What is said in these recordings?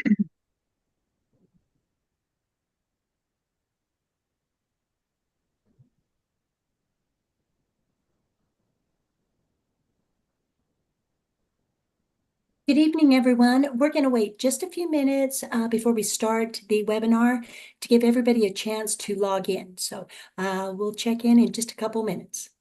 Good evening, everyone. We're going to wait just a few minutes before we start the webinar to give everybody a chance to log in. So we'll check in just a couple minutes.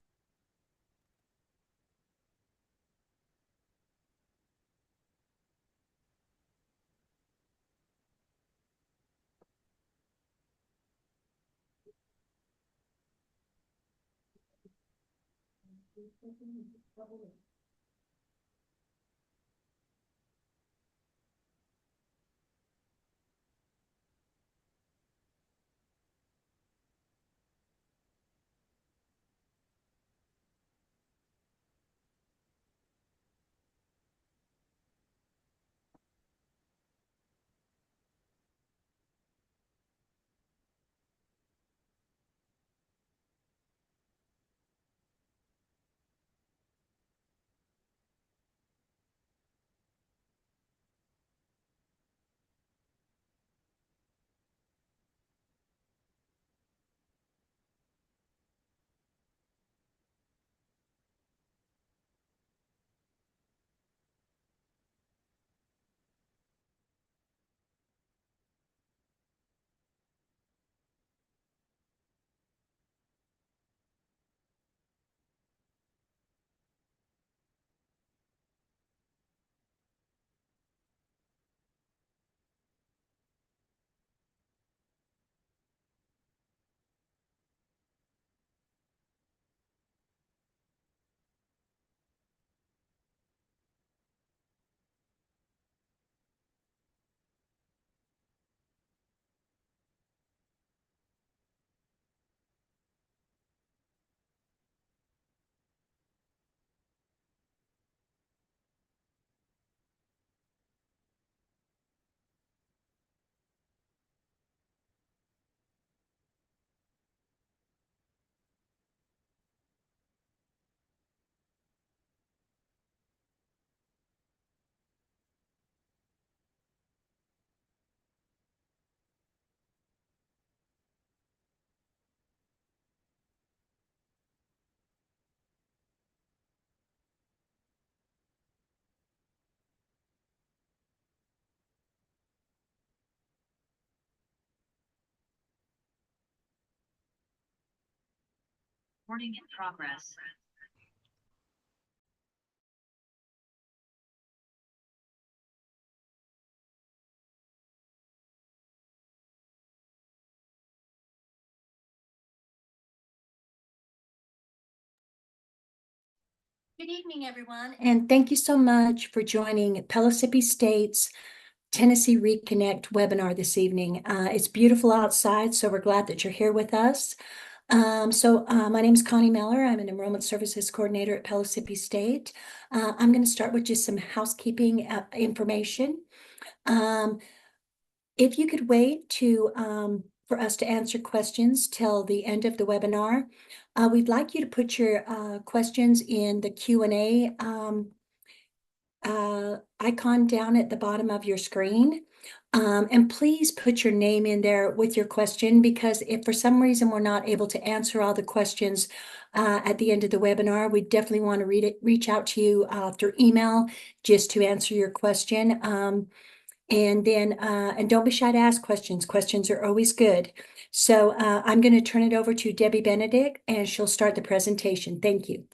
Recording in progress. Good evening, everyone, and thank you so much for joining Pellissippi State's Tennessee Reconnect webinar this evening. It's beautiful outside, so we're glad that you're here with us. My name is Connie Meller. I'm an Enrollment Services Coordinator at Pellissippi State. I'm going to start with just some housekeeping information. If you could wait for us to answer questions till the end of the webinar, we'd like you to put your questions in the Q&A icon down at the bottom of your screen. And please put your name in there with your question, because if for some reason we're not able to answer all the questions at the end of the webinar, we definitely want to reach out to you through email just to answer your question. And don't be shy to ask questions. Questions are always good. So I'm going to turn it over to Debbie Benedict, and she'll start the presentation. Thank you.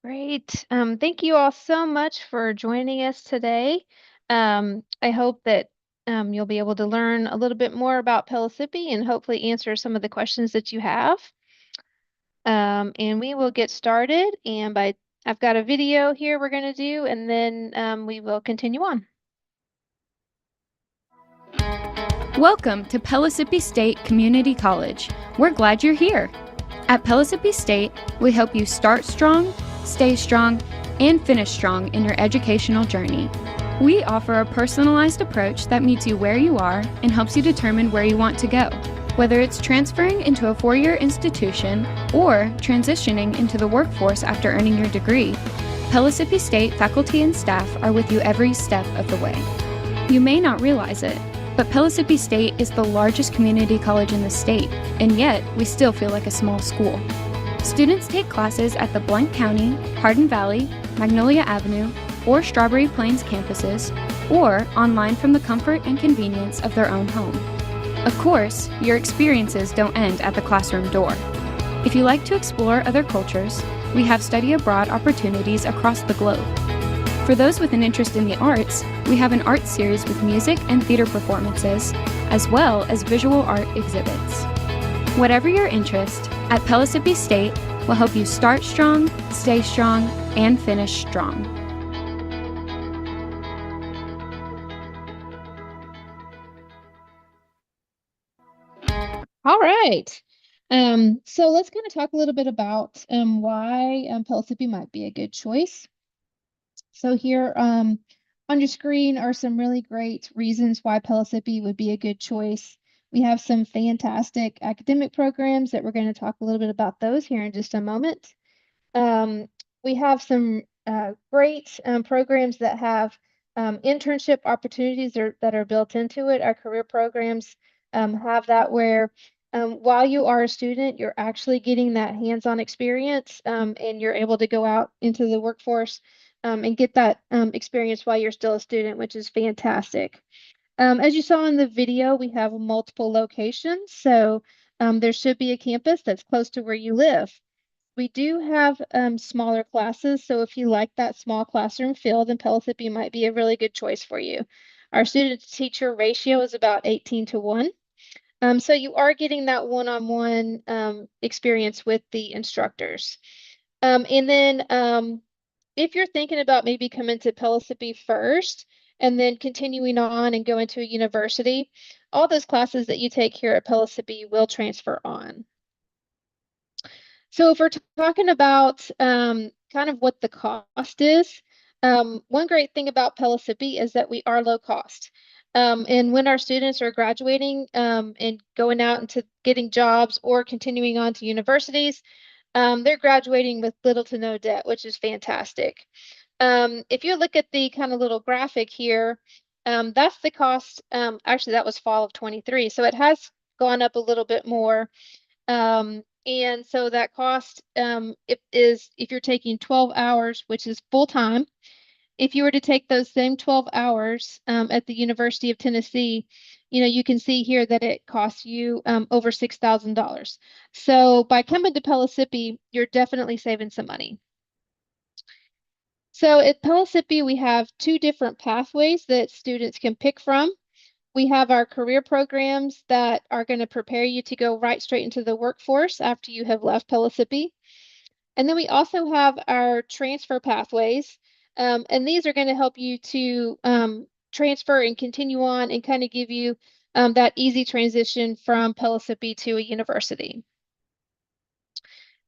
Great. Thank you all so much for joining us today. I hope that you'll be able to learn a little bit more about Pellissippi and hopefully answer some of the questions that you have. And we will get started. And I've got a video here we're going to do, and then we will continue on. Welcome to Pellissippi State Community College. We're glad you're here. At Pellissippi State, we help you start strong, stay strong, and finish strong in your educational journey. We offer a personalized approach that meets you where you are and helps you determine where you want to go. Whether it's transferring into a four-year institution or transitioning into the workforce after earning your degree, Pellissippi State faculty and staff are with you every step of the way. You may not realize it, but Pellissippi State is the largest community college in the state, and yet we still feel like a small school. Students take classes at the Blount County, Hardin Valley, Magnolia Avenue, or Strawberry Plains campuses, or online from the comfort and convenience of their own home. Of course, your experiences don't end at the classroom door. If you like to explore other cultures, we have study abroad opportunities across the globe. For those with an interest in the arts, we have an art series with music and theater performances, as well as visual art exhibits. Whatever your interest, at Pellissippi State will help you start strong, stay strong, and finish strong. All right. So let's kind of talk a little bit about why Pellissippi might be a good choice. So here on your screen are some really great reasons why Pellissippi would be a good choice. We have some fantastic academic programs that we're going to talk a little bit about those here in just a moment. We have some great programs that have internship opportunities that are built into it. Our career programs have that where while you are a student, you're actually getting that hands-on experience and you're able to go out into the workforce and get that experience while you're still a student, which is fantastic. As you saw in the video, we have multiple locations. So there should be a campus that's close to where you live. We do have smaller classes, so if you like that small classroom feel, then Pellissippi might be a really good choice for you. Our student-to-teacher ratio is about 18 to 1. So you are getting that one-on-one experience with the instructors. And then if you're thinking about maybe coming to Pellissippi first and then continuing on and going to a university, all those classes that you take here at Pellissippi will transfer on. So if we're talking about kind of what the cost is, one great thing about Pellissippi is that we are low cost. And when our students are graduating and going out into getting jobs or continuing on to universities, they're graduating with little to no debt, which is fantastic. If you look at the kind of little graphic here, that's the cost. Actually, that was fall of 23. So it has gone up a little bit more. And so that cost if you're taking 12 hours, which is full time, if you were to take those same 12 hours at the University of Tennessee, you can see here that it costs you over $6,000. So by coming to Pellissippi, you're definitely saving some money. So at Pellissippi, we have two different pathways that students can pick from. We have our career programs that are going to prepare you to go right straight into the workforce after you have left Pellissippi. And then we also have our transfer pathways. And these are going to help you to transfer and continue on and kind of give you that easy transition from Pellissippi to a university.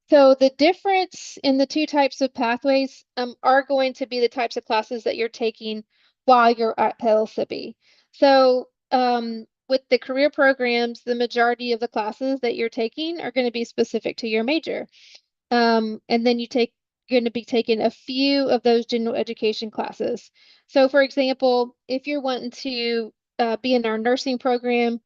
So the difference in the two types of pathways are going to be the types of classes that you're taking while you're at Pellissippi. So with the career programs, the majority of the classes that you're taking are going to be specific to your major. And then you're going to be taking a few of those general education classes. So for example, if you're wanting to be in our nursing program,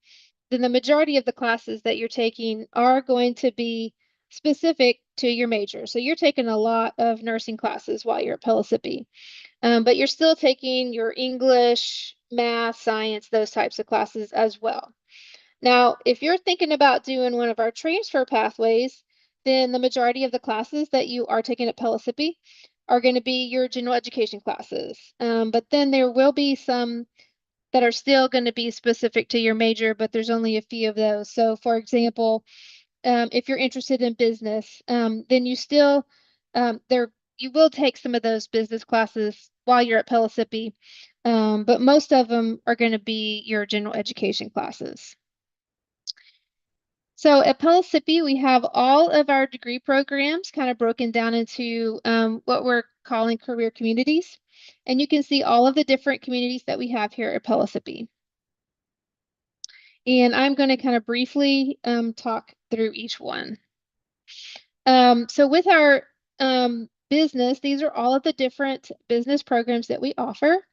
then the majority of the classes that you're taking are going to be specific to your major. So you're taking a lot of nursing classes while you're at Pellissippi. But you're still taking your English, math, science, those types of classes as well. Now, if you're thinking about doing one of our transfer pathways, then the majority of the classes that you are taking at Pellissippi are going to be your general education classes. But then there will be some that are still going to be specific to your major, but there's only a few of those. So for example, if you're interested in business, then you will take some of those business classes while you're at Pellissippi, but most of them are going to be your general education classes. So at Pellissippi, we have all of our degree programs kind of broken down into what we're calling career communities. And you can see all of the different communities that we have here at Pellissippi. And I'm going to kind of briefly talk through each one. So with our business, these are all of the different business programs that we offer.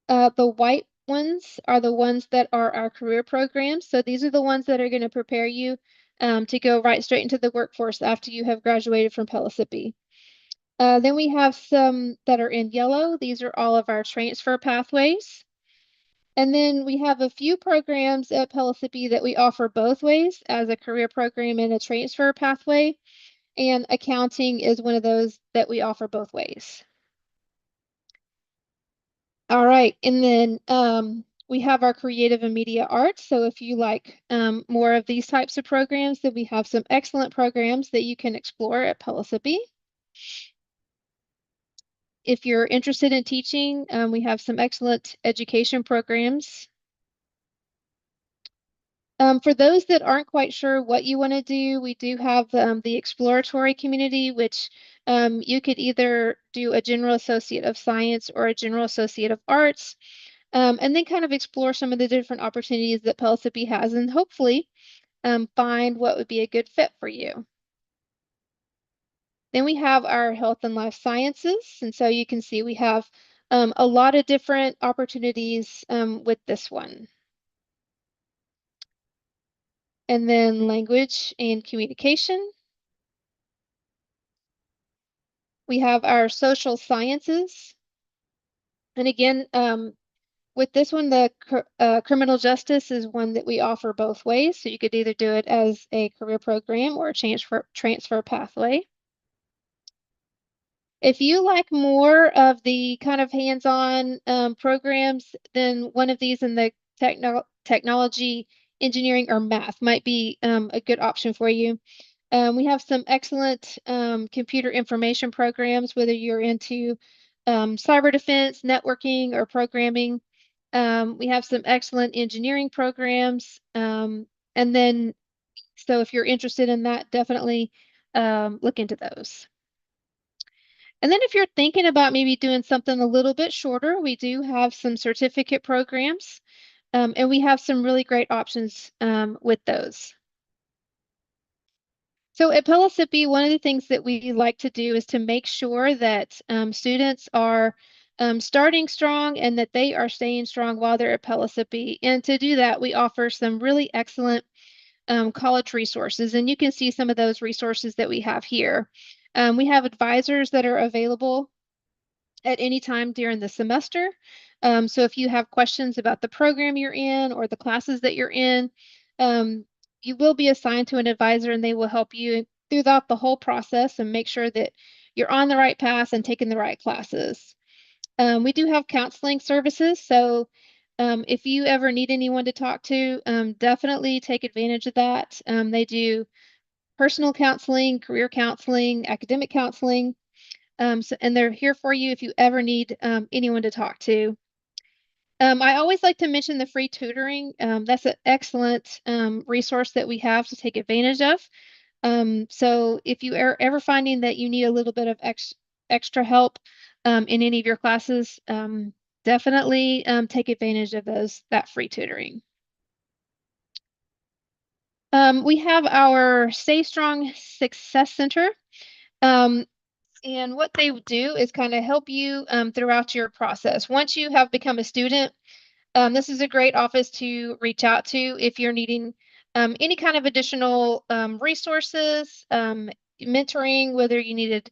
The white ones are the ones that are our career programs. So these are the ones that are going to prepare you to go right straight into the workforce after you have graduated from Pellissippi. Then we have some that are in yellow. These are all of our transfer pathways. And then we have a few programs at Pellissippi that we offer both ways as a career program and a transfer pathway. And accounting is one of those that we offer both ways. All right, and then we have our creative and media arts. So if you like more of these types of programs, then we have some excellent programs that you can explore at Pellissippi. If you're interested in teaching, we have some excellent education programs. For those that aren't quite sure what you want to do, we do have the exploratory community, which you could either do a general associate of science or a general associate of arts, and then kind of explore some of the different opportunities that Pellissippi has and hopefully find what would be a good fit for you. Then we have our health and life sciences. And so you can see we have a lot of different opportunities with this one. And then language and communication. We have our social sciences. And again, with this one, the criminal justice is one that we offer both ways. So you could either do it as a career program or a transfer pathway. If you like more of the kind of hands-on programs, then one of these in the technology, engineering, or math might be a good option for you. We have some excellent computer information programs, whether you're into cyber defense, networking, or programming. We have some excellent engineering programs. And then, so if you're interested in that, definitely look into those. And then if you're thinking about maybe doing something a little bit shorter, we do have some certificate programs, and we have some really great options with those. So at Pellissippi, one of the things that we like to do is to make sure that students are starting strong and that they are staying strong while they're at Pellissippi. And to do that, we offer some really excellent college resources. And you can see some of those resources that we have here. We have advisors that are available at any time during the semester. So if you have questions about the program you're in or the classes that you're in, you will be assigned to an advisor and they will help you throughout the whole process and make sure that you're on the right path and taking the right classes. We do have counseling services. So if you ever need anyone to talk to, definitely take advantage of that. They do personal counseling, career counseling, academic counseling. And they're here for you if you ever need anyone to talk to. I always like to mention the free tutoring. That's an excellent resource that we have to take advantage of. So if you are ever finding that you need a little bit of extra help in any of your classes, definitely take advantage of that free tutoring. We have our Stay Strong Success Center. And what they do is kind of help you throughout your process. Once you have become a student, this is a great office to reach out to if you're needing any kind of additional resources, mentoring, whether you needed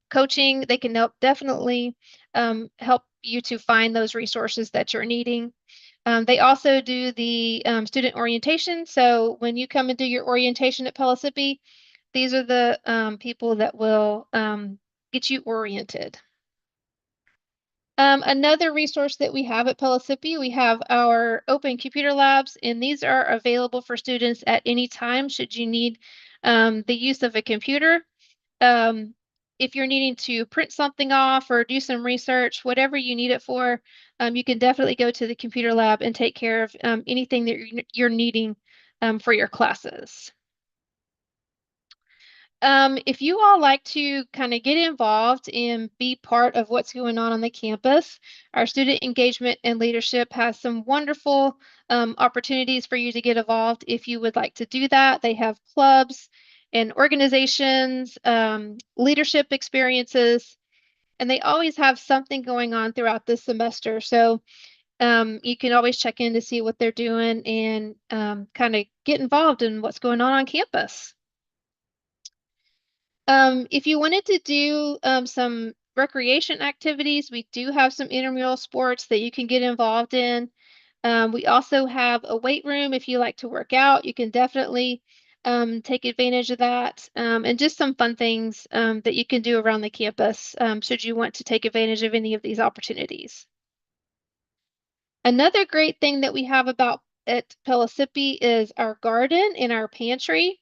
coaching, they can definitely help you to find those resources that you're needing. They also do the student orientation. So when you come and do your orientation at Pellissippi, these are the people that will get you oriented. Another resource that we have at Pellissippi, we have our open computer labs, and these are available for students at any time should you need the use of a computer. If you're needing to print something off or do some research, whatever you need it for, you can definitely go to the computer lab and take care of anything that you're needing for your classes. If you all like to kind of get involved and be part of what's going on the campus, our student engagement and leadership has some wonderful opportunities for you to get involved if you would like to do that. They have clubs and organizations, leadership experiences, and they always have something going on throughout the semester. So you can always check in to see what they're doing and kind of get involved in what's going on campus. If you wanted to do some recreation activities, we do have some intramural sports that you can get involved in. We also have a weight room. If you like to work out, you can definitely take advantage of that. And just some fun things that you can do around the campus should you want to take advantage of any of these opportunities. Another great thing that we have about at Pellissippi is our garden and our pantry.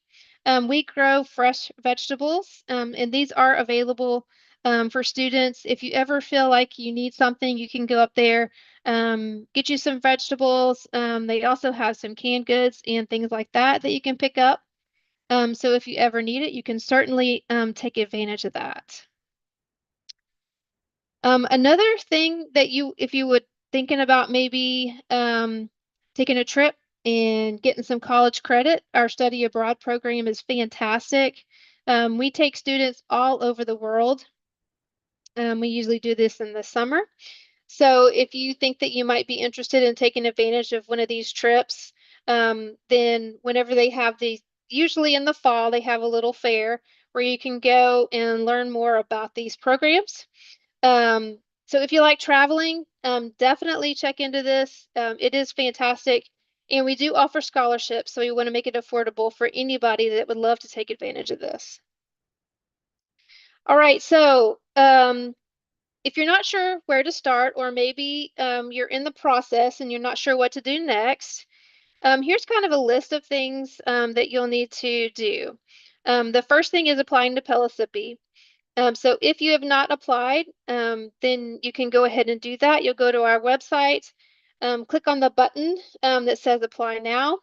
We grow fresh vegetables, and these are available for students. If you ever feel like you need something, you can go up there, get you some vegetables. They also have some canned goods and things like that that you can pick up. So if you ever need it, you can certainly take advantage of that. Another thing that if you would thinking about maybe taking a trip and getting some college credit, our study abroad program is fantastic. We take students all over the world. We usually do this in the summer. So if you think that you might be interested in taking advantage of one of these trips, then whenever they have these, usually in the fall, they have a little fair where you can go and learn more about these programs. So if you like traveling, definitely check into this. It is fantastic. And we do offer scholarships, so we want to make it affordable for anybody that would love to take advantage of this. All right, so if you're not sure where to start, or maybe you're in the process and you're not sure what to do next, here's kind of a list of things that you'll need to do. The first thing is applying to Pellissippi. So if you have not applied, then you can go ahead and do that. You'll go to our website, click on the button that says apply now.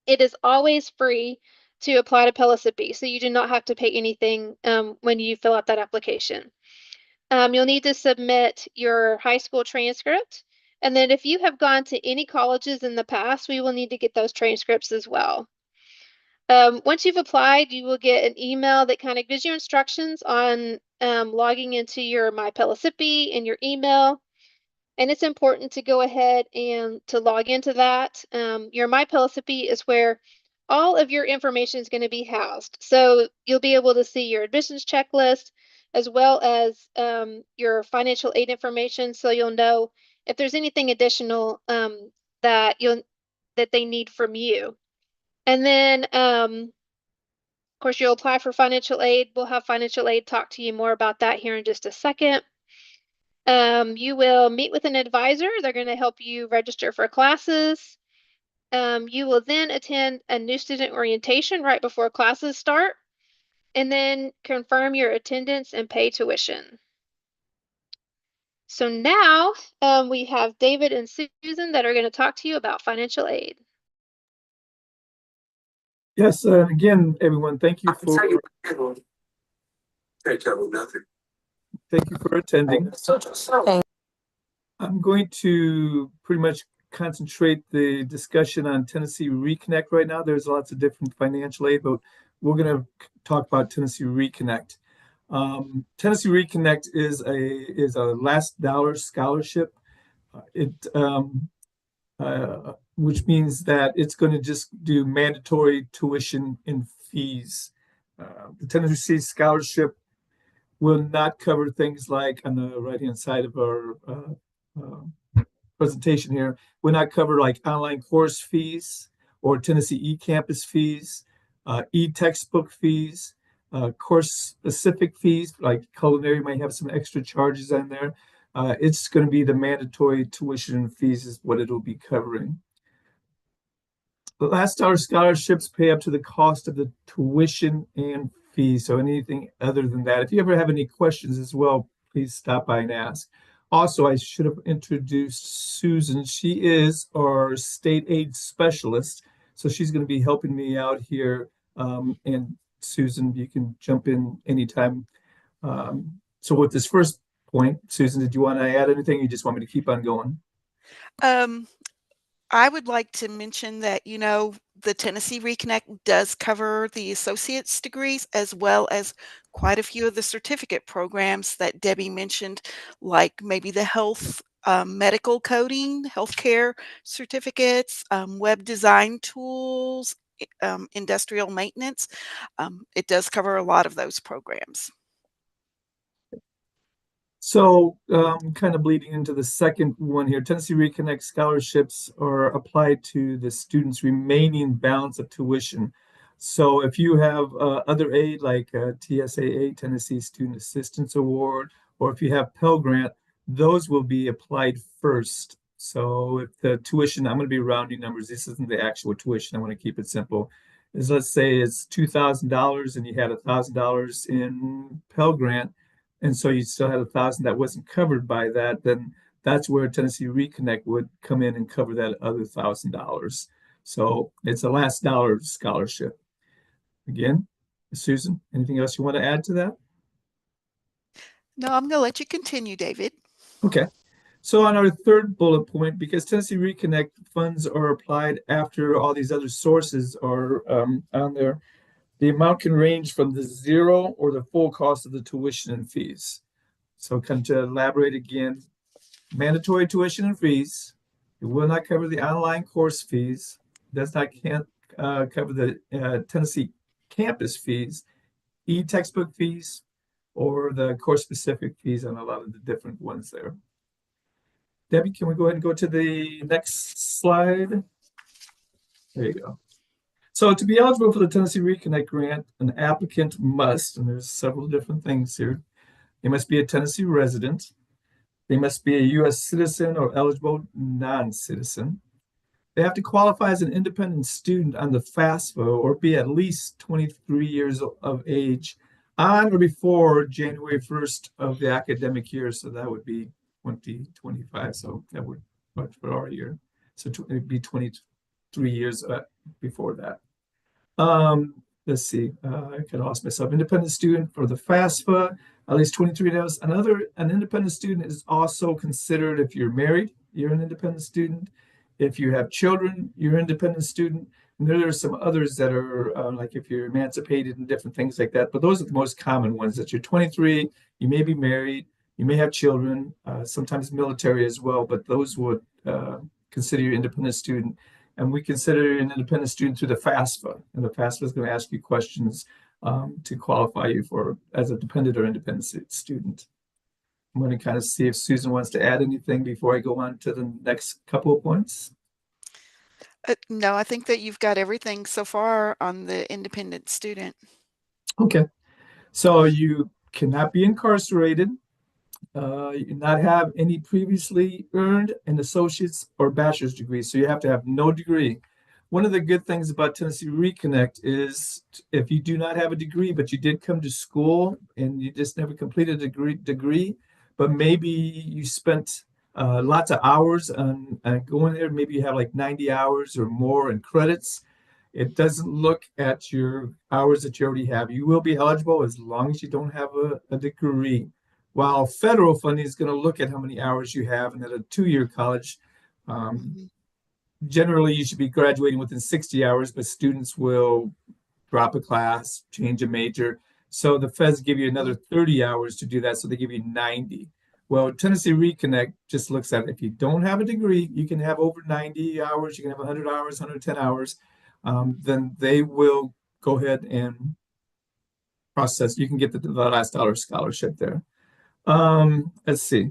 It is always free to apply to Pellissippi, so you do not have to pay anything when you fill out that application. You'll need to submit your high school transcript. And then if you have gone to any colleges in the past, we will need to get those transcripts as well. Once you've applied, you will get an email that kind of gives you instructions on logging into your My Pellissippi and your email. And it's important to go ahead and to log into that. Your My Pellissippi is where all of your information is going to be housed. So you'll be able to see your admissions checklist as well as your financial aid information. So you'll know if there's anything additional that they need from you. And then, of course, you'll apply for financial aid. We'll have financial aid talk to you more about that here in just a second. You will meet with an advisor. They're going to help you register for classes. You will then attend a new student orientation right before classes start, and then confirm your attendance and pay tuition. So now we have David and Susan that are going to talk to you about financial aid. Yes, again, everyone, thank you for attending. I'm going to pretty much concentrate the discussion on Tennessee Reconnect right now. There's lots of different financial aid, but we're going to talk about Tennessee Reconnect. Tennessee Reconnect is a last dollar scholarship. Which means that it's going to just do mandatory tuition and fees. The Tennessee Scholarship will not cover things like, on the right-hand side of our presentation here, will not cover like online course fees or Tennessee eCampus fees, e-textbook fees, course-specific fees, like culinary might have some extra charges on there. It's going to be the mandatory tuition and fees is what it'll be covering. The last dollar scholarships pay up to the cost of the tuition and fees. So anything other than that, if you ever have any questions as well, please stop by and ask. Also, I should have introduced Susan. She is our state aid specialist. So she's going to be helping me out here. And Susan, you can jump in anytime. So with this first point, Susan, did you want to add anything? Or you just want me to keep on going? I would like to mention that, the Tennessee Reconnect does cover the associate's degrees as well as quite a few of the certificate programs that Debbie mentioned, like maybe the health medical coding, healthcare certificates, web design tools, industrial maintenance. It does cover a lot of those programs. So, kind of bleeding into the second one here, Tennessee Reconnect scholarships are applied to the student's remaining balance of tuition. So if you have other aid like TSAA, Tennessee Student Assistance Award, or if you have Pell Grant, those will be applied first. So if the tuition, I'm going to be rounding numbers, this isn't the actual tuition, I want to keep it simple, is let's say it's $2,000 and you had $1,000 in Pell Grant, and so you still had 1,000 that wasn't covered by that, then that's where Tennessee Reconnect would come in and cover that other $1,000. So it's a last dollar scholarship. Again, Susan, anything else you want to add to that? No, I'm going to let you continue, David. Okay. So on our third bullet point, because Tennessee Reconnect funds are applied after all these other sources are on there, the amount can range from the zero or the full cost of the tuition and fees. So kind of to elaborate again, mandatory tuition and fees. It will not cover the online course fees. Does not can't cover the Tennessee campus fees, e-textbook fees, or the course-specific fees on a lot of the different ones there. Debbie, can we go ahead and go to the next slide? There you go. So to be eligible for the Tennessee Reconnect grant, an applicant must, and there's several different things here, they must be a Tennessee resident. They must be a U.S. citizen or eligible non-citizen. They have to qualify as an independent student on the FAFSA or be at least 23 years of age on or before January 1st of the academic year. So that would be 2025. So that would work for our year. So it'd be 23 years before that. Let's see, I kind of lost myself. Independent student for the FAFSA, at least 23 hours. An independent student is also considered if you're married, you're an independent student. If you have children, you're an independent student. And there are some others that are like if you're emancipated and different things like that. But those are the most common ones, that you're 23, you may be married, you may have children, sometimes military as well, but those would consider you an independent student. And we consider an independent student through the FAFSA. And the FAFSA is going to ask you questions to qualify you for as a dependent or independent student. I'm going to kind of see if Susan wants to add anything before I go on to the next couple of points. No, I think that you've got everything so far on the independent student. Okay. So you cannot be incarcerated. You not have any previously earned an associate's or bachelor's degree. So you have to have no degree. One of the good things about Tennessee Reconnect is if you do not have a degree, but you did come to school and you just never completed a degree, but maybe you spent lots of hours on going there. Maybe you have like 90 hours or more in credits. It doesn't look at your hours that you already have. You will be eligible as long as you don't have a degree. While federal funding is going to look at how many hours you have, and at a two-year college, generally you should be graduating within 60 hours, but students will drop a class, change a major. So the feds give you another 30 hours to do that, so they give you 90. Well, Tennessee Reconnect just looks at if you don't have a degree, you can have over 90 hours, you can have 100 hours, 110 hours, then they will go ahead and process. You can get the last dollar scholarship there. Let's see.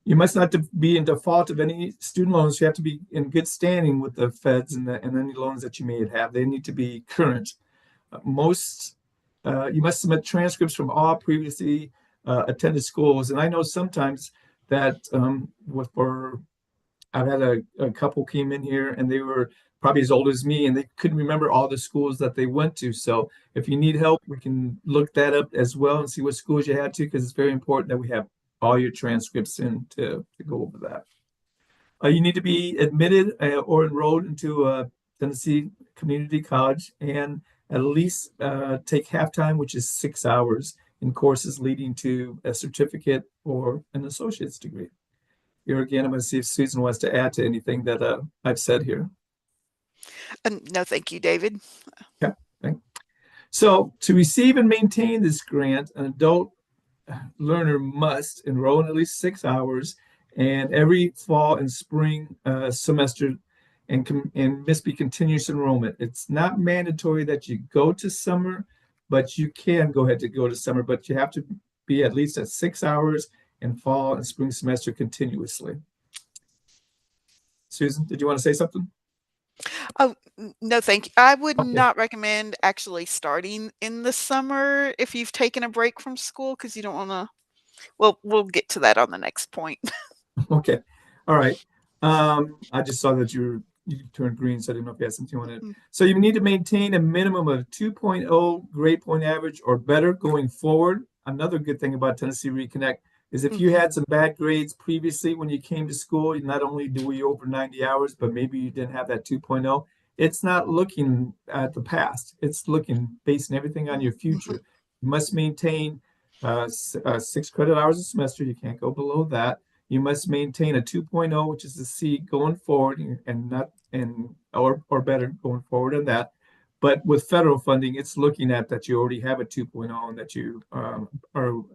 You must not be in default of any student loans. You have to be in good standing with the feds and any loans that you may have. They need to be current. You must submit transcripts from all previously attended schools. And I know sometimes that I've had a couple came in here and they were probably as old as me and they couldn't remember all the schools that they went to. So if you need help, we can look that up as well and see what schools you had to, because it's very important that we have all your transcripts in to go over that. You need to be admitted or enrolled into a Tennessee Community College and at least take half-time, which is 6 hours in courses leading to a certificate or an associate's degree. Here again, I'm going to see if Susan wants to add to anything that I've said here. No, thank you, David. Okay. So to receive and maintain this grant, an adult learner must enroll in at least 6 hours And every fall and spring semester and must be continuous enrollment. It's not mandatory that you go to summer, but you can go ahead to go to summer, but you have to be at least at 6 hours in fall and spring semester continuously. Susan, did you want to say something? Oh, no, thank you. I would Okay. not recommend actually starting in the summer if you've taken a break from school because you don't want to. Well, we'll get to that on the next point. Okay. All right. I just saw that you turned green, so I didn't know if you had something you wanted. Mm. So you need to maintain a minimum of 2.0 grade point average or better going forward. Another good thing about Tennessee Reconnect is if you Mhm. had some bad grades previously when you came to school, not only do you over 90 hours, but maybe you didn't have that 2.0. It's not looking at the past. It's looking basing everything on your Mhm. future. You must maintain 6 credit hours a semester. You can't go below that. You must maintain a 2.0, which is the C going forward and not and or better going forward in that. But with federal funding, it's looking at that you already have a 2.0 and that you are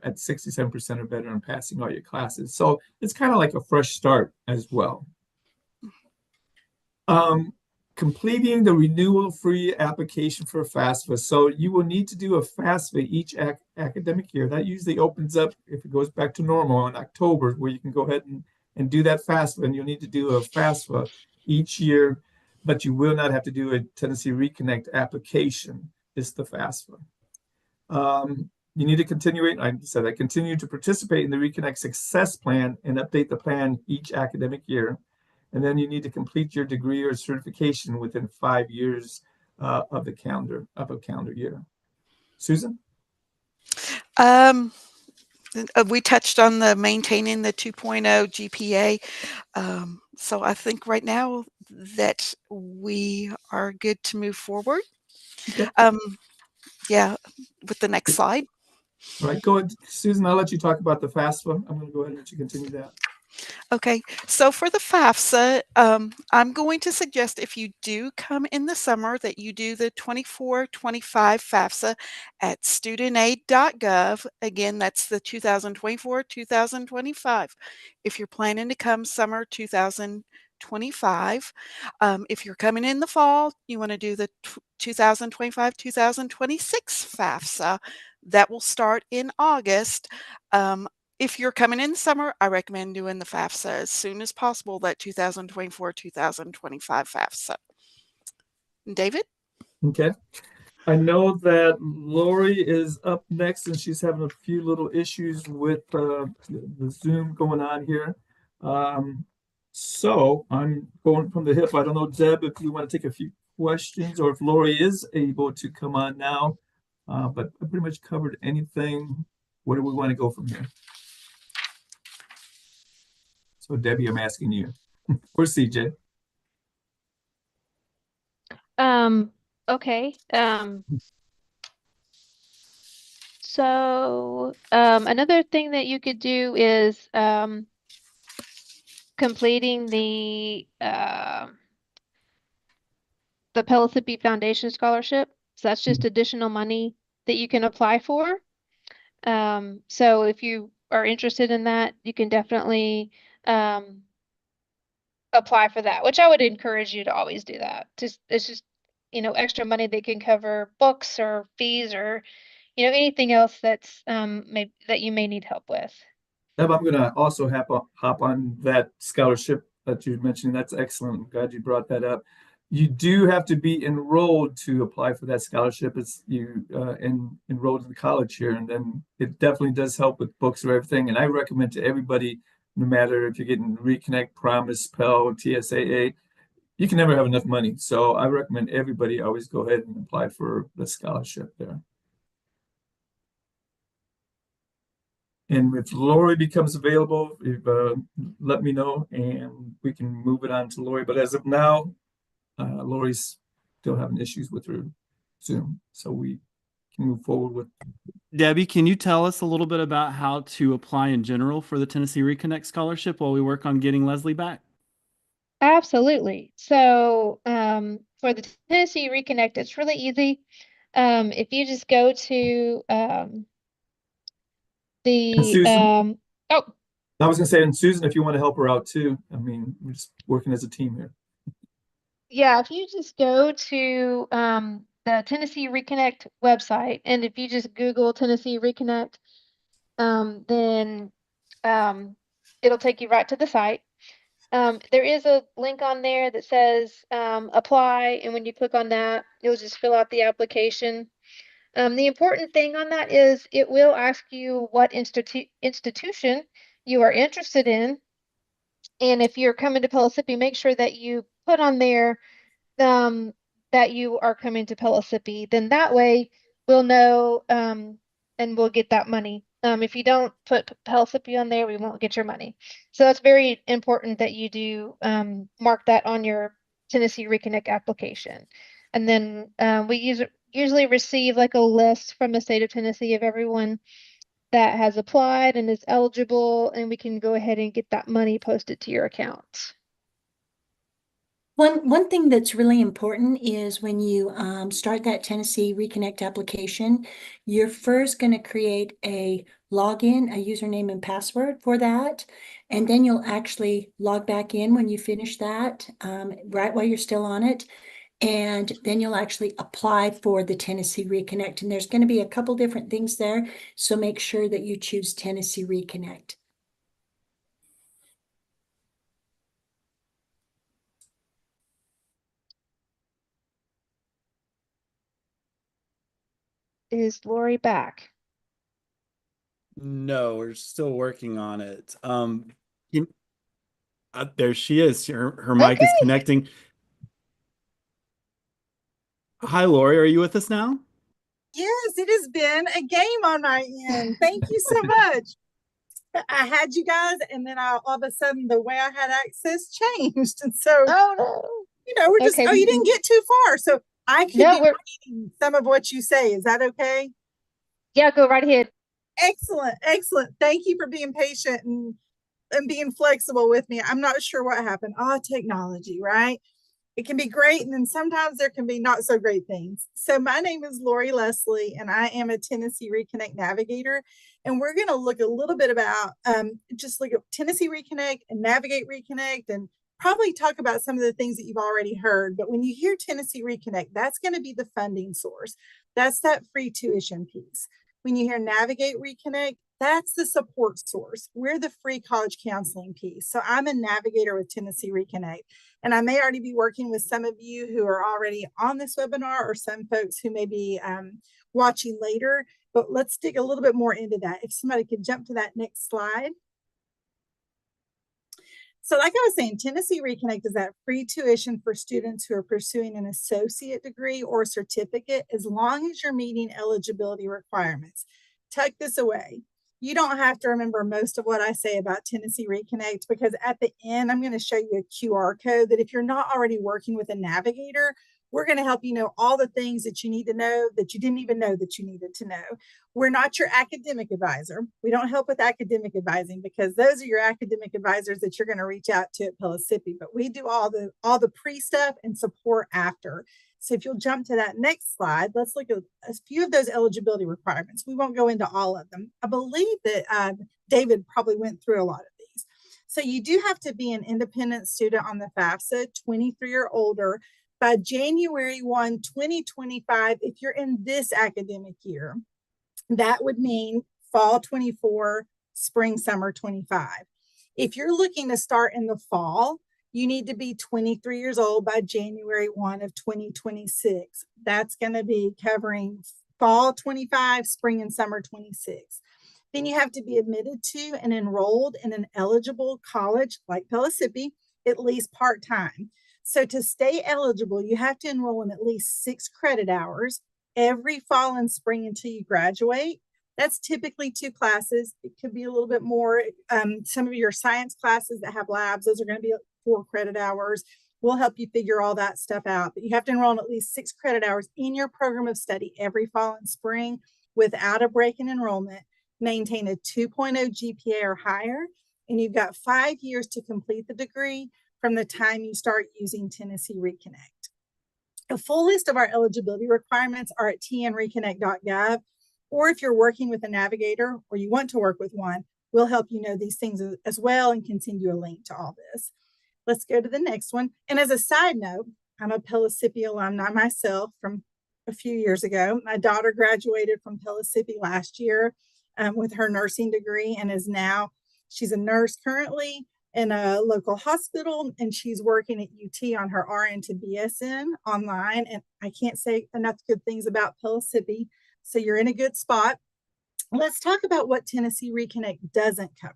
at 67% or better in passing all your classes. So it's kind of like a fresh start as well. Um, Completing the renewal-free application for FAFSA. So you will need to do a FAFSA each academic year. That usually opens up, if it goes back to normal in October, where you can go ahead and do that FAFSA, and you'll need to do a FAFSA each year, but you will not have to do a Tennessee Reconnect application. It's the FAFSA. You need to continue, I said I continue to participate in the Reconnect Success Plan and update the plan each academic year. And then you need to complete your degree or certification within 5 years of a calendar year. Susan? Um, we touched on the maintaining the 2.0 GPA. So I think right now that we are good to move forward. Okay. Um, yeah, with the next slide. All right, go ahead, Susan. I'll let you talk about the FAFSA. I'm going to go ahead and let you continue that. Okay, so for the FAFSA, I'm going to suggest if you do come in the summer that you do the 24-25 FAFSA at studentaid.gov. Again, that's the 2024-2025. If you're planning to come summer 2025, if you're coming in the fall, you want to do the 2025-2026 FAFSA. That will start in August. If you're coming in the summer, I recommend doing the FAFSA as soon as possible, that 2024-2025 FAFSA. David? Okay. I know that Lori is up next and she's having a few little issues with the Zoom going on here. So I'm going from the hip. I don't know, Deb, if you want to take a few questions or if Lori is able to come on now. But I pretty much covered anything. Where do we want to go from here? So Debbie, I'm asking you. Where's CJ? Okay. So another thing that you could do is completing the Pellissippi Foundation Scholarship. So that's just additional money that you can apply for. So if you are interested in that, you can definitely apply for that, which I would encourage you to always do that. It's just, extra money that can cover books or fees or, anything else that's that you may need help with. Deb, I'm going to also hop on that scholarship that you mentioned. That's excellent. I'm glad you brought that up. You do have to be enrolled to apply for that scholarship. It's you enrolled in college here, and then it definitely does help with books or everything. And I recommend to everybody, no matter if you're getting Reconnect, Promise, Pell, TSAA, you can never have enough money. So I recommend everybody always go ahead and apply for the scholarship there. And if Lori becomes available, let me know and we can move it on to Lori. But as of now, Lori's still having issues with her Zoom. So we can move forward with. Debbie, can you tell us a little bit about how to apply in general for the Tennessee Reconnect Scholarship while we work on getting Leslie back? Absolutely. So for the Tennessee Reconnect, it's really easy. If you just go to And the Susan, oh, I was gonna say, and Susan, if you want to help her out too, I mean, we're just working as a team here. Yeah, if you just go to the Tennessee Reconnect website, and if you just Google Tennessee Reconnect, then it'll take you right to the site. There is a link on there that says apply, and when you click on that, you'll just fill out the application. The important thing on that is it will ask you what institution you are interested in. And if you're coming to Pellissippi, make sure that you put on there um, that you are coming to Pellissippi. Then that way we'll know and we'll get that money. If you don't put Pellissippi on there, we won't get your money. So that's very important that you do mark that on your Tennessee Reconnect application. And then usually receive like a list from the state of Tennessee of everyone that has applied and is eligible, and we can go ahead and get that money posted to your account. One thing that's really important is when you start that Tennessee Reconnect application, you're first going to create a login, a username and password for that. And then you'll actually log back in when you finish that, right while you're still on it. And then you'll actually apply for the Tennessee Reconnect. And there's going to be a couple different things there. So make sure that you choose Tennessee Reconnect. Is Lori back? No, we're still working on it. Can- there she is. Her mic is Okay. connecting. Hi, Lori. Are you with us now? Yes, it has been a game on my end. Thank you so much. I had you guys, and then all of a sudden the way I had access changed. And so, Oh no. we're just, Okay. oh, you didn't get too far. So I could No, be we're reading some of what you say. Is that okay? yeah, go right ahead. Excellent. Excellent. Thank you for being patient and being flexible with me. I'm not sure what happened. Technology, right? It can be great, and then sometimes there can be not so great things. So my name is Lori Leslie, and I am a Tennessee Reconnect navigator. And we're going to look a little bit about just look at Tennessee Reconnect and Navigate Reconnect, and probably talk about some of the things that you've already heard. But when you hear Tennessee Reconnect, that's going to be the funding source. That's that free tuition piece. When you hear Navigate Reconnect, that's the support source. We're the free college counseling piece. So I'm a navigator with Tennessee Reconnect. And I may already be working with some of you who are already on this webinar, or some folks who may be watching later, but let's dig a little bit more into that. If somebody could jump to that next slide. So like I was saying, Tennessee Reconnect is that free tuition for students who are pursuing an associate degree or certificate, as long as you're meeting eligibility requirements. Tuck this away. You don't have to remember most of what I say about Tennessee Reconnect, because at the end, I'm going to show you a QR code that if you're not already working with a navigator, we're going to help you know all the things that you need to know that you didn't even know that you needed to know. We're not your academic advisor. We don't help with academic advising, because those are your academic advisors that you're going to reach out to at Pellissippi. But we do all the pre stuff and support after. So if you'll jump to that next slide, let's look at a few of those eligibility requirements. We won't go into all of them. I believe that David probably went through a lot of these. So you do have to be an independent student on the FAFSA, 23 or older, by January 1, 2025, if you're in this academic year. That would mean fall 24, spring, summer 25. If you're looking to start in the fall, you need to be 23 years old by January 1 of 2026. That's going to be covering fall 25, spring and summer 26. Then you have to be admitted to and enrolled in an eligible college like Pellissippi, at least part-time. So to stay eligible, you have to enroll in at least 6 credit hours every fall and spring until you graduate. That's typically 2 classes. It could be a little bit more. Some of your science classes that have labs, those are going to be 4 credit hours. We'll help you figure all that stuff out. But you have to enroll in at least 6 credit hours in your program of study every fall and spring without a break in enrollment. Maintain a 2.0 GPA or higher, and you've got 5 years to complete the degree from the time you start using Tennessee Reconnect. A full list of our eligibility requirements are at tnreconnect.gov, or if you're working with a navigator or you want to work with one, we'll help you know these things as well and can send you a link to all this. Let's go to the next one. And as a side note, I'm a Pellissippi alumni myself from a few years ago. My daughter graduated from Pellissippi last year with her nursing degree and she's a nurse currently in a local hospital, and she's working at UT on her RN to BSN online. And I can't say enough good things about Pellissippi. So you're in a good spot. Let's talk about what Tennessee Reconnect doesn't cover.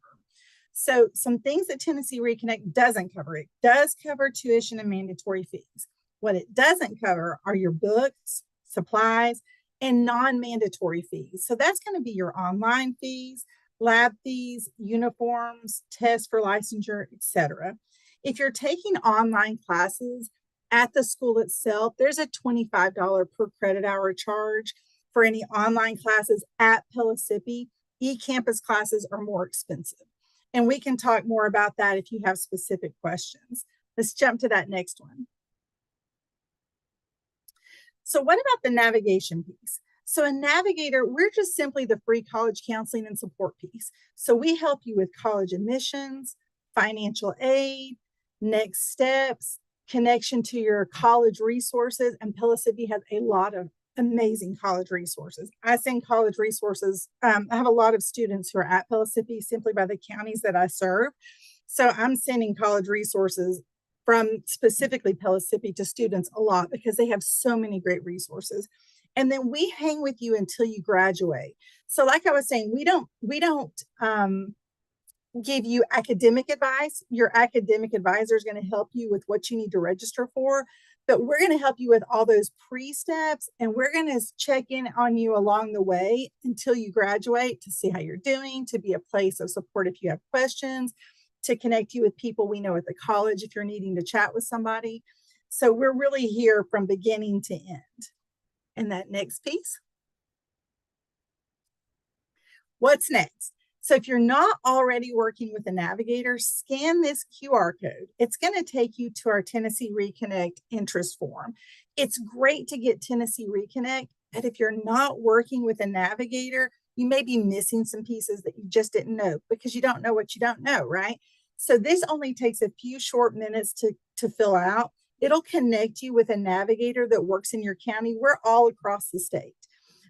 So some things that Tennessee Reconnect doesn't cover. It does cover tuition and mandatory fees. What it doesn't cover are your books, supplies, and non-mandatory fees. So that's going to be your online fees, lab fees, uniforms, tests for licensure, etc. If you're taking online classes at the school itself, there's a $25 per credit hour charge for any online classes at Pellissippi. E-campus classes are more expensive. And we can talk more about that if you have specific questions. Let's jump to that next one. So what about the navigation piece? So a navigator, we're just simply the free college counseling and support piece. So we help you with college admissions, financial aid, next steps, connection to your college resources. And Pellissippi has a lot of amazing college resources. I send college resources. I have a lot of students who are at Pellissippi simply by the counties that I serve. So I'm sending college resources from specifically Pellissippi to students a lot because they have so many great resources. And then we hang with you until you graduate. So like I was saying, we don't give you academic advice. Your academic advisor is going to help you with what you need to register for, but we're going to help you with all those pre-steps, and we're going to check in on you along the way until you graduate to see how you're doing, to be a place of support if you have questions, to connect you with people we know at the college if you're needing to chat with somebody. So we're really here from beginning to end. And that next piece. What's next? So if you're not already working with a navigator, scan this QR code. It's going to take you to our Tennessee Reconnect interest form. It's great to get Tennessee Reconnect, but if you're not working with a navigator, you may be missing some pieces that you just didn't know because you don't know what you don't know, right? So this only takes a few short minutes to fill out. It'll connect you with a navigator that works in your county. We're all across the state.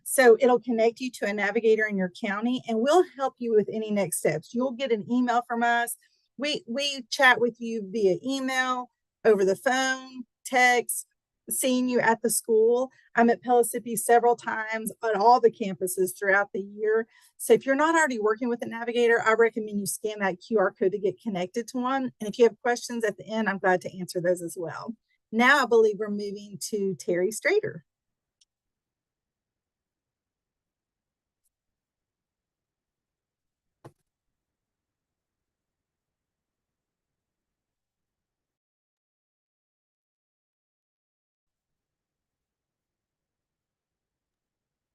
So it'll connect you to a navigator in your county, and we'll help you with any next steps. You'll get an email from us. We chat with you via email, over the phone, text, seeing you at the school. I'm at Pellissippi several times on all the campuses throughout the year. So if you're not already working with a navigator, I recommend you scan that QR code to get connected to one. And if you have questions at the end, I'm glad to answer those as well. Now I believe we're moving to Terry Strader.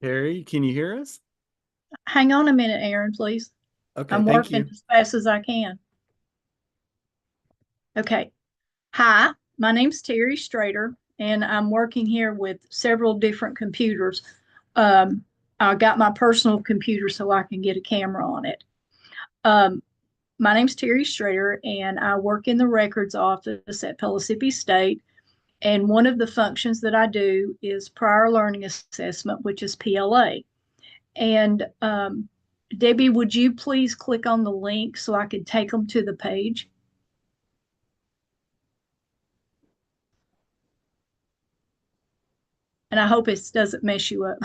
Terry, can you hear us? Hang on a minute, Aaron, please. Okay, I'm thank working you. as fast as I can. Okay. Hi, my name's Terry Strader, and I'm working here with several different computers. I got my personal computer so I can get a camera on it. My name's Terry Strader, and I work in the records office at Pellissippi State. And one of the functions that I do is prior learning assessment, which is PLA. And Debbie, would you please click on the link so I can take them to the page? And I hope it doesn't mess you up.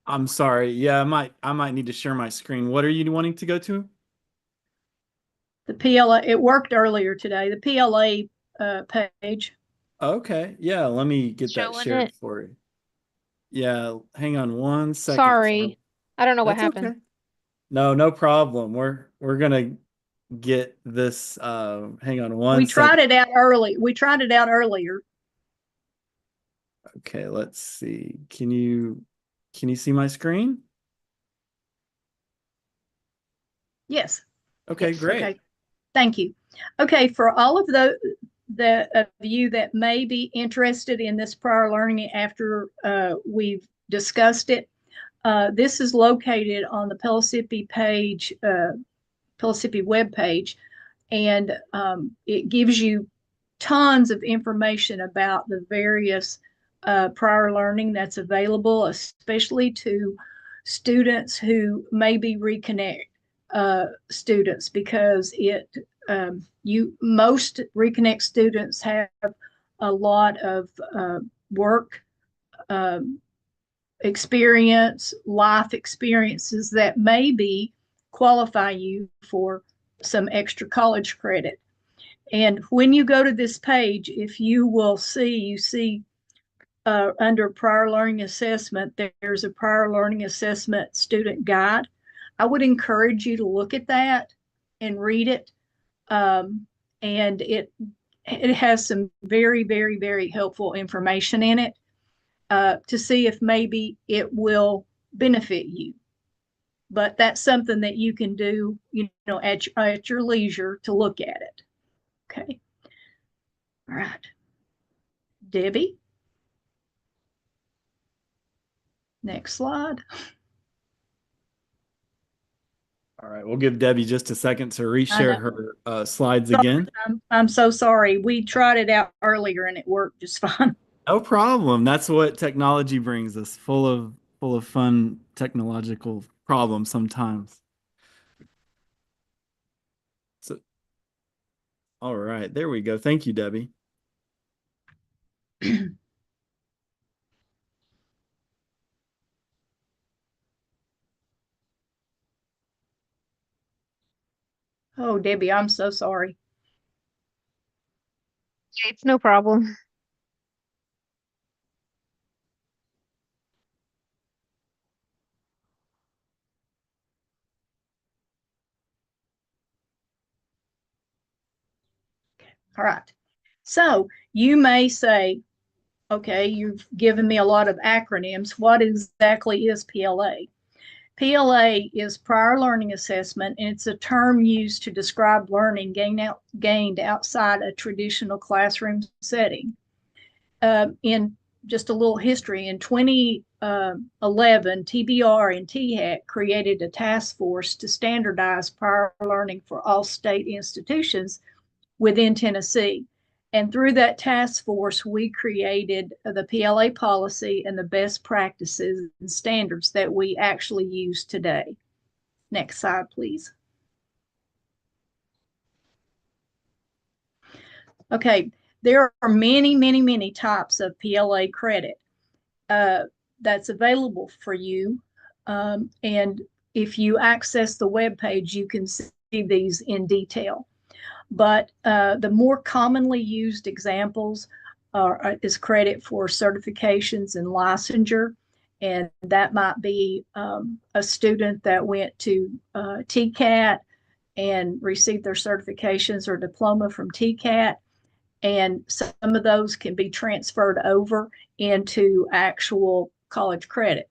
I'm sorry. Yeah, I might need to share my screen. What are you wanting to go to? The PLA, it worked earlier today, the PLA page. Okay. Yeah, let me get that Showing shared it. for you. Yeah, hang on one second. Sorry. I don't know what That's happened. okay. No problem. We're gonna get this. Hang on one We second. tried it out early. We tried it out earlier. Okay, let's see. Can you see my screen? Yes. Okay, Yes. great. Okay. Thank you. Okay, for all of the of you that may be interested in this prior learning after we've discussed it, this is located on the Pellissippi page, Pellissippi webpage, and it gives you tons of information about the various prior learning that's available, especially to students who may be Reconnect students, because most Reconnect students have a lot of work experience, life experiences that maybe qualify you for some extra college credit. And when you go to this page, if you will see, you see under prior learning assessment, there's a prior learning assessment student guide. I would encourage you to look at that and read it. And it has some very, very, very helpful information in it to see if maybe it will benefit you. But that's something that you can do, at your leisure to look at it. Okay. All right. Debbie. Next slide. All right, we'll give Debbie just a second to reshare her slides again. I'm so sorry. We tried it out earlier and it worked just fine. No problem. That's what technology brings us, full of fun technological problems sometimes. So, all right, there we go. Thank you, Debbie. Oh, Debbie, I'm so sorry. It's no problem. All right. So you may say, okay, you've given me a lot of acronyms. What exactly is PLA? PLA is prior learning assessment, and it's a term used to describe learning gained outside a traditional classroom setting. In just a little history, in 2011, TBR and THAC created a task force to standardize prior learning for all state institutions within Tennessee. And through that task force, we created the PLA policy and the best practices and standards that we actually use today. Next slide, please. Okay, there are many, many, many types of PLA credit that's available for you. And if you access the web page, you can see these in detail. But the more commonly used examples is credit for certifications and licensure. And that might be a student that went to TCAT and received their certifications or diploma from TCAT. And some of those can be transferred over into actual college credit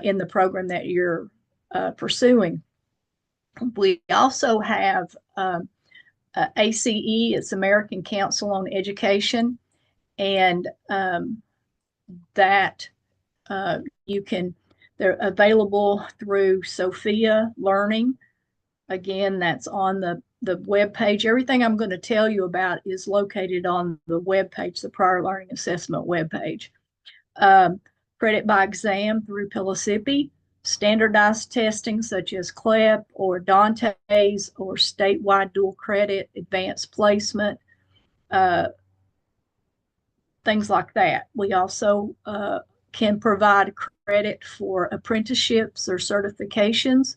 in the program that you're pursuing. We also have ACE, it's American Council on Education, and that they're available through Sophia Learning. Again, that's on the web page. Everything I'm going to tell you about is located on the web page, the Prior Learning Assessment web page. Credit by exam through Pellissippi, standardized testing such as CLEP or Dante's or statewide dual credit, advanced placement, things like that. We also can provide credit for apprenticeships or certifications.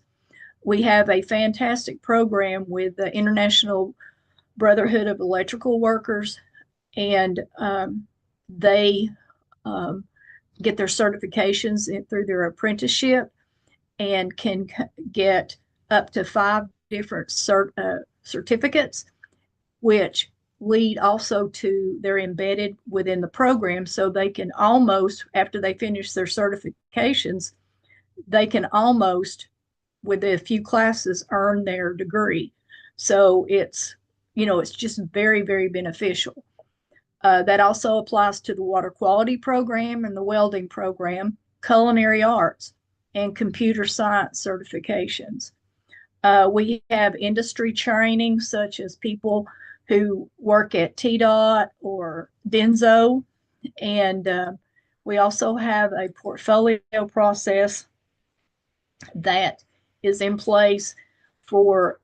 We have a fantastic program with the International Brotherhood of Electrical Workers, and they get their certifications through their apprenticeship and can get up to 5 different certificates, which lead also to they're embedded within the program, so they can almost, after they finish their certifications, they can almost, with a few classes, earn their degree. So it's just very, very beneficial. That also applies to the water quality program and the welding program, culinary arts. and computer science certifications. We have industry training, such as people who work at TDOT or Denso. And we also have a portfolio process that is in place for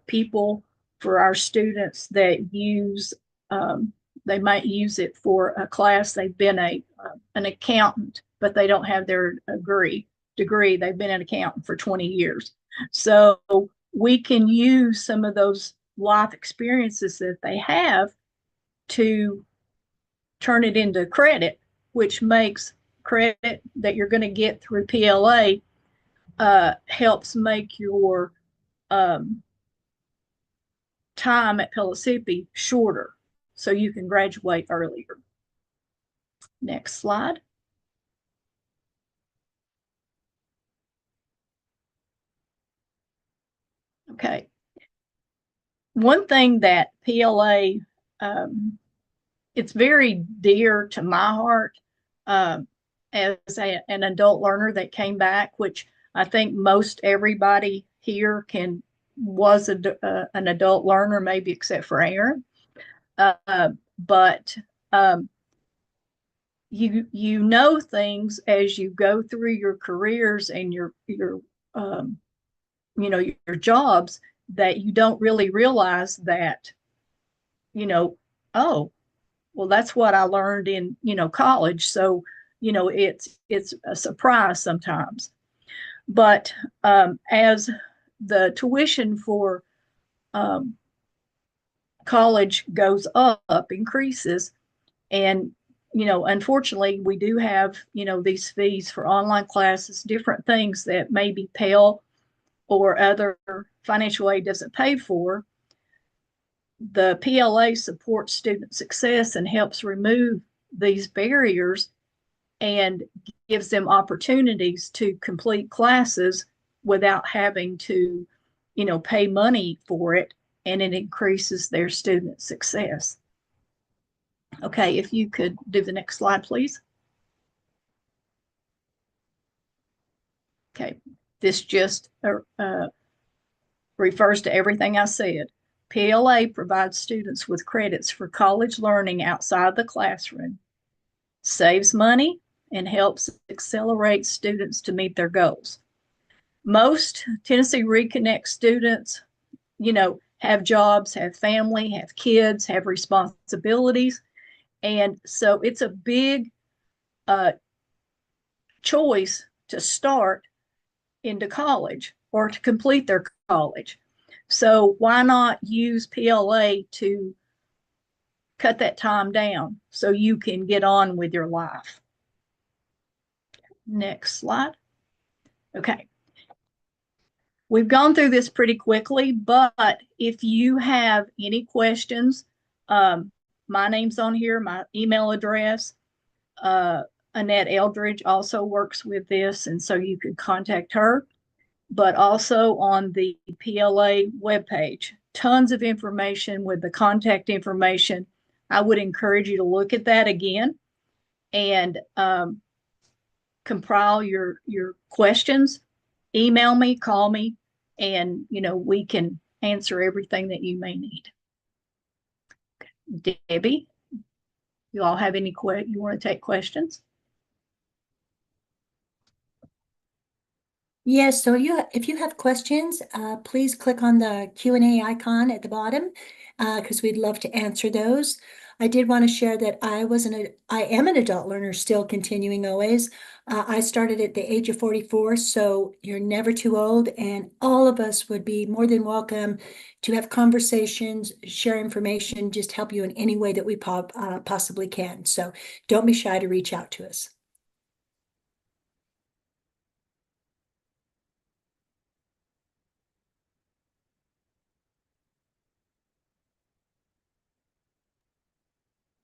people, for our students that use, they might use it for a class. They've been an accountant, but they don't have their degree. They've been an accountant for 20 years. So we can use some of those life experiences that they have to turn it into credit, which makes credit that you're going to get through PLA, helps make your time at Pellissippi shorter, so you can graduate earlier. Next slide. Okay. One thing that PLA, it's very dear to my heart, as an adult learner that came back, which I think most everybody here was an adult learner, maybe except for Aaron. But you know things as you go through your careers and your your jobs, that you don't really realize that, oh, well, that's what I learned in, college. So, it's a surprise sometimes. But as the tuition for college goes up, increases, and unfortunately, we do have, these fees for online classes, different things that maybe Pell or other financial aid doesn't pay for. The PLA supports student success and helps remove these barriers and gives them opportunities to complete classes without having to, pay money for it, and it increases their student success. Okay, if you could do the next slide, please. Okay, this just refers to everything I said. PLA provides students with credits for college learning outside the classroom, saves money, and helps accelerate students to meet their goals. Most Tennessee Reconnect students, have jobs, have family, have kids, have responsibilities. And so it's a big choice to start into college or to complete their college. So why not use PLA to cut that time down so you can get on with your life? Next slide. Okay. We've gone through this pretty quickly, but if you have any questions, my name's on here, my email address. Annette Eldridge also works with this, and so you could contact her. But also on the PLA webpage, tons of information with the contact information. I would encourage you to look at that again and compile your questions. Email me, call me, and we can answer everything that you may need. Debbie, you all have any you want to take questions? Yes, so if you have questions, please click on the Q&A icon at the bottom, because we'd love to answer those. I did want to share that I am an adult learner, still continuing always. I started at the age of 44, so you're never too old, and all of us would be more than welcome to have conversations, share information, just help you in any way that we possibly can. So don't be shy to reach out to us.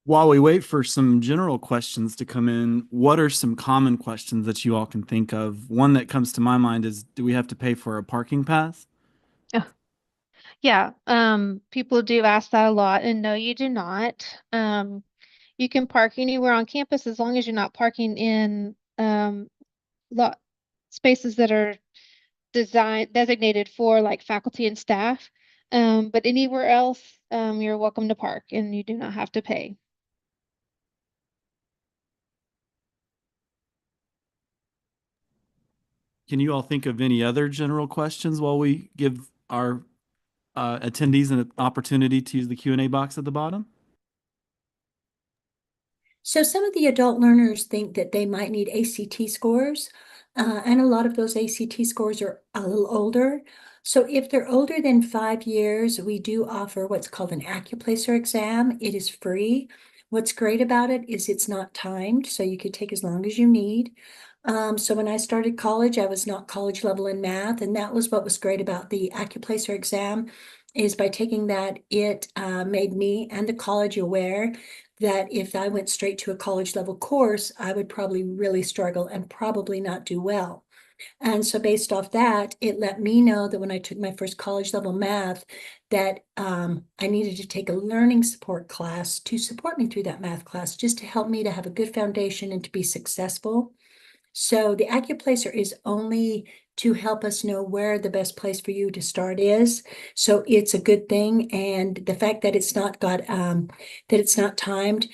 While we wait for some general questions to come in, what are some common questions that you all can think of? One that comes to my mind is, do we have to pay for a parking pass? Yeah, people do ask that a lot, and no, you do not. You can park anywhere on campus as long as you're not parking in spaces that are designated for like faculty and staff. But anywhere else, you're welcome to park and you do not have to pay. Can you all think of any other general questions while we give our attendees an opportunity to use the Q&A box at the bottom? So some of the adult learners think that they might need ACT scores, and a lot of those ACT scores are a little older. So if they're older than 5 years, we do offer what's called an Accuplacer exam. It is free. What's great about it is it's not timed, so you could take as long as you need. So when I started college, I was not college level in math, and that was what was great about the Accuplacer exam, is by taking that, it made me and the college aware that if I went straight to a college level course, I would probably really struggle and probably not do well. And so based off that, it let me know that when I took my first college level math, that I needed to take a learning support class to support me through that math class, just to help me to have a good foundation and to be successful. So the Accuplacer is only to help us know where the best place for you to start is. So it's a good thing. And the fact that it's not timed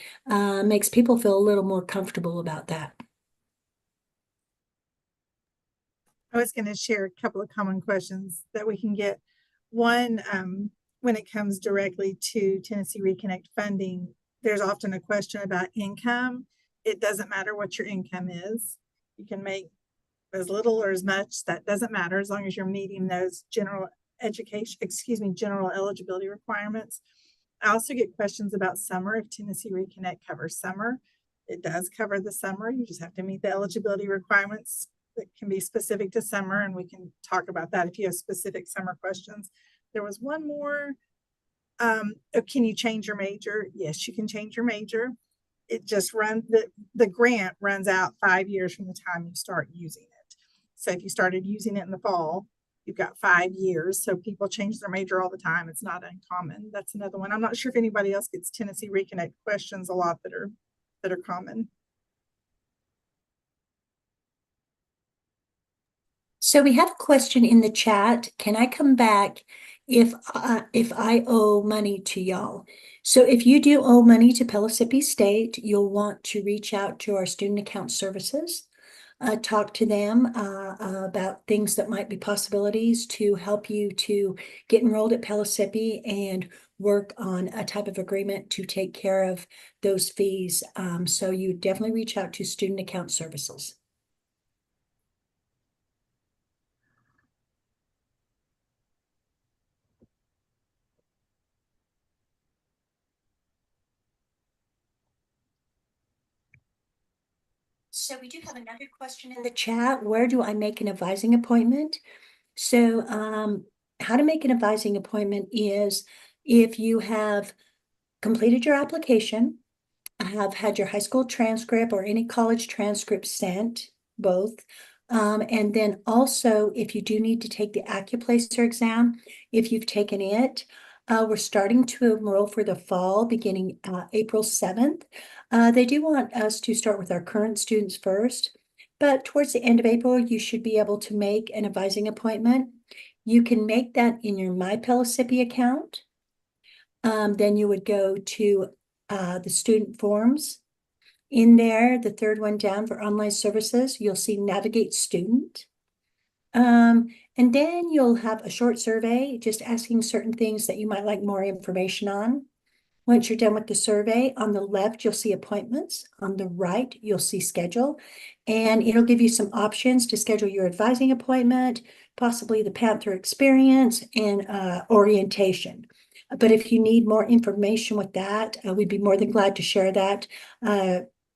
makes people feel a little more comfortable about that. I was going to share a couple of common questions that we can get. One, when it comes directly to Tennessee Reconnect funding, there's often a question about income. It doesn't matter what your income is. You can make as little or as much, that doesn't matter, as long as you're meeting those general eligibility requirements. I also get questions about summer, if Tennessee Reconnect covers summer. It does cover the summer. You just have to meet the eligibility requirements that can be specific to summer, and we can talk about that if you have specific summer questions. There was one more. Can you change your major? Yes, you can change your major. It just runs, the grant runs out 5 years from the time you start using it. So if you started using it in the fall, you've got 5 years. So people change their major all the time. It's not uncommon. That's another one. I'm not sure if anybody else gets Tennessee Reconnect questions a lot that are common. So we have a question in the chat. Can I come back if I owe money to y'all? So if you do owe money to Pellissippi State, you'll want to reach out to our student account services, talk to them about things that might be possibilities to help you to get enrolled at Pellissippi and work on a type of agreement to take care of those fees. So you definitely reach out to student account services. So we do have another question in the chat. Where do I make an advising appointment? So how to make an advising appointment is if you have completed your application, have had your high school transcript or any college transcript sent, both. And then also, if you do need to take the Accuplacer exam, if you've taken it, we're starting to enroll for the fall beginning April 7th. They do want us to start with our current students first, but towards the end of April, you should be able to make an advising appointment. You can make that in your My Pellissippi account. Then you would go to the student forms. In there, the third one down for online services, you'll see Navigate Student. And then you'll have a short survey just asking certain things that you might like more information on. Once you're done with the survey, on the left, you'll see appointments. On the right, you'll see schedule. And it'll give you some options to schedule your advising appointment, possibly the Panther experience, and orientation. But if you need more information with that, we'd be more than glad to share that.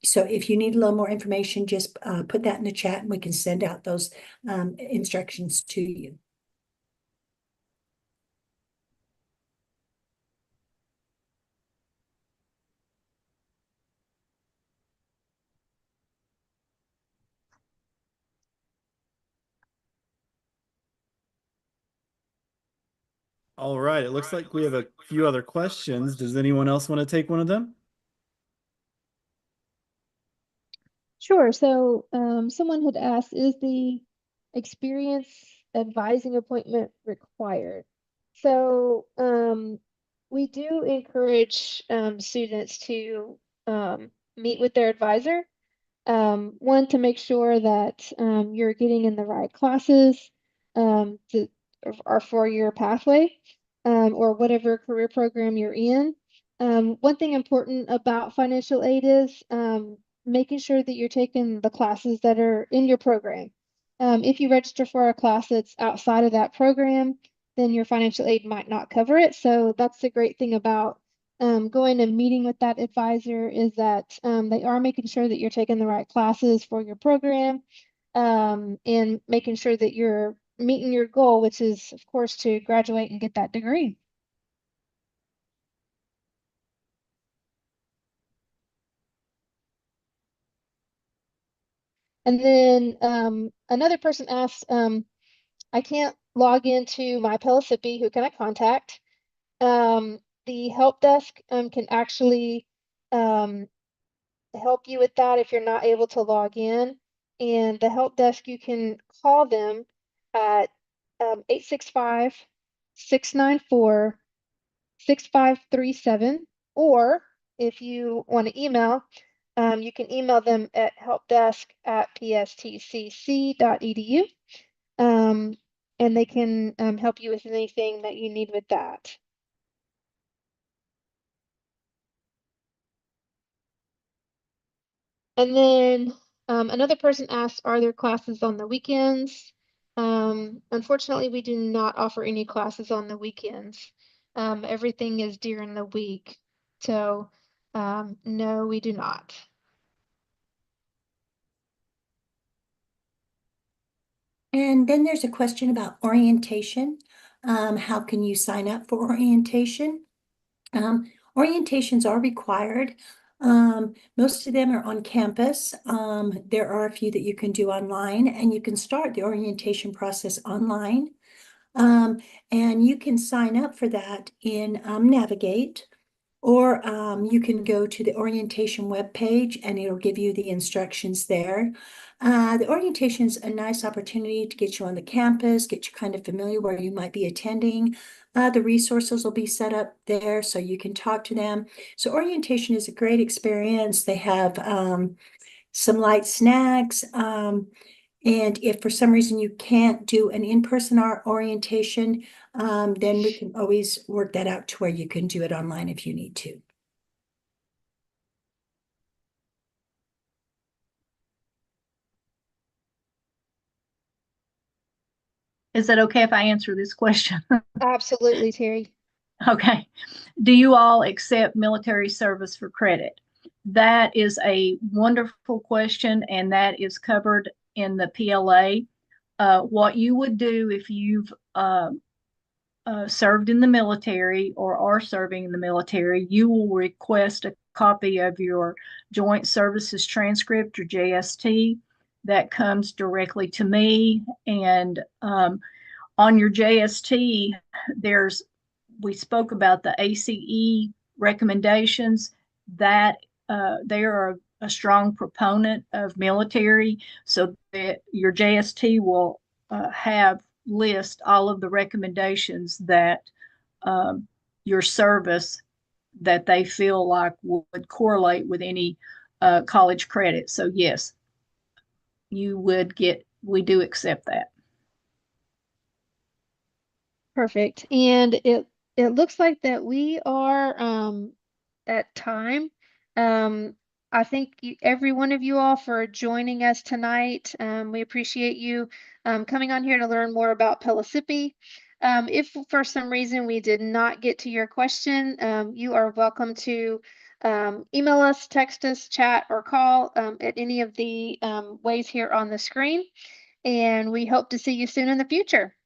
So if you need a little more information, just put that in the chat and we can send out those instructions to you. All right, it looks like we have a few other questions. Does anyone else want to take one of them? Sure. So, someone had asked, is the experience advising appointment required? So, we do encourage students to meet with their advisor. One, to make sure that you're getting in the right classes to our 4-year pathway or whatever career program you're in. One thing important about financial aid is making sure that you're taking the classes that are in your program. If you register for a class that's outside of that program, then your financial aid might not cover it. So that's the great thing about going and meeting with that advisor is that they are making sure that you're taking the right classes for your program and making sure that you're meeting your goal, which is, of course, to graduate and get that degree. And then another person asked, I can't log into my Pellissippi. Who can I contact? The help desk can actually help you with that if you're not able to log in. And the help desk, you can call them at 865 694 6537. Or if you want to email, you can email them at helpdesk@pstcc.edu. And they can help you with anything that you need with that. And then another person asked, are there classes on the weekends? Unfortunately, we do not offer any classes on the weekends. Everything is during the week. So no, we do not. And then there's a question about orientation. How can you sign up for orientation? Orientations are required. Most of them are on campus. There are a few that you can do online, and you can start the orientation process online. And you can sign up for that in Navigate, or you can go to the orientation webpage and it'll give you the instructions there. The orientation is a nice opportunity to get you on the campus, get you kind of familiar where you might be attending. The resources will be set up there so you can talk to them. So orientation is a great experience. They have some light snacks. And if for some reason you can't do an in-person orientation, then we can always work that out to where you can do it online if you need to. Is that okay if I answer this question? Absolutely, Terry. Okay. Do you all accept military service for credit? That is a wonderful question, and that is covered in the PLA. What you would do if you've served in the military or are serving in the military, you will request a copy of your Joint Services Transcript, or JST. That comes directly to me. And on your JST, we spoke about the ACE recommendations that they are a strong proponent of military, so that your JST will list all of the recommendations that your service that they feel like would correlate with any college credit. So yes, we do accept that. Perfect. And it looks like that we are at time. I thank every one of you all for joining us tonight. We appreciate you coming on here to learn more about Pellissippi. If for some reason we did not get to your question, you are welcome to email us, text us, chat, or call at any of the ways here on the screen. And we hope to see you soon in the future.